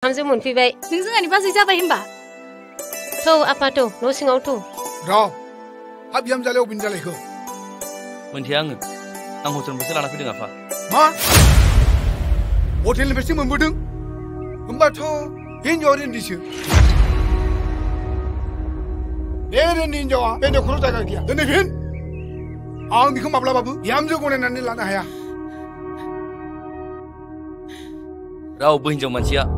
Hamzो मोनफैबाय नों जोंहानि बाजै जाबाय होनबा थौ आफा थौ न' सिङाव थौ र' हाब बिहामजालाय अबेनि जालायखो मोनथिया आङो आं हटेलनिफ्रायसो लाना फैदों आफा मा हटेलनिफ्रायसो मोनबोदों होमबाथ' हिनजावा रेन्दिसो बे रेन्दी हिनजावा बे न'खराव जायगा गैया दिनै फिन आं बेखौ माब्लाबाबो बिहामजो गनायनानै लानो हाया रावबो हिनजाव मानसिया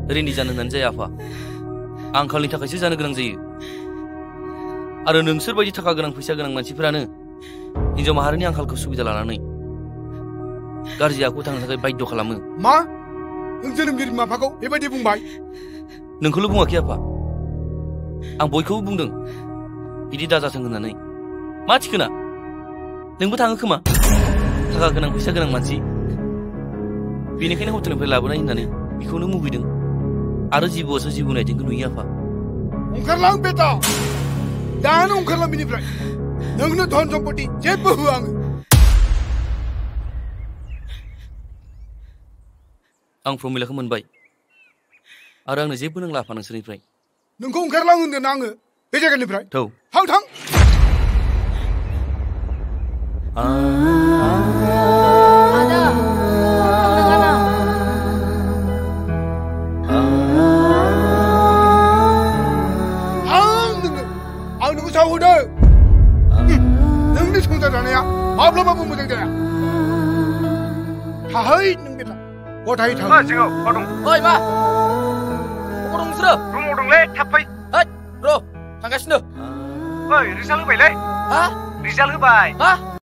रेन्दी जानो होननानै जाया आफा आंखालनि थाखायसो जानो गोनां जायो आरो नोंसोर बायदि थाखा गोनां फैसा गोनां मानसिफोरानो हिनजाव माहारिनि आंखालखौ सुबिदा लानानै गाज्रि आखु थांनो थाखाय बाध्य खालामो मा नों जोनोमगिरि बिमा-बिफाखौ बेबायदि बुंबाय नोंखौल' बुङाखै आफा आं बयखौबो बुंदों बिदि दाजाथों होननानै मा थिखोना नोंबो थाङो खोमा थाखा गोनां फैसा गोनां मानसि बेनिखायनो हटेलनिफ्राय लाबोनाय होननानै बेखौनो मुगैदों आरो जिबौआसो जिबौ नायदोंखौ नुयो आफा ओंखारलां बेटा दानो ओंखारलां बिनिफ्राय नोंनो धन सम्पति जेबो होआ आङो आं प्रमिलाखौ मोनबाय आरो आंनो जेबो नांला आफा नोंसोरनिफ्राय नोंखौ ओंखारलां होनदों आङो बे जायगानिफ्राय थौ थां आदा थांनाङा आं नोंखौ सावहोदों नोंनि संसार जानाया माब्लाबाबो मोजां जाया थाहै नों बेटा गथायै थाहै सिङाव मा दं ओइ मा बबाव दं नोंसोरो रुमाव दंलै थाब फै हैद र' थांगासिनो ओइ रिजाल्ट होबायलै हा रिजाल्ट होबाय मा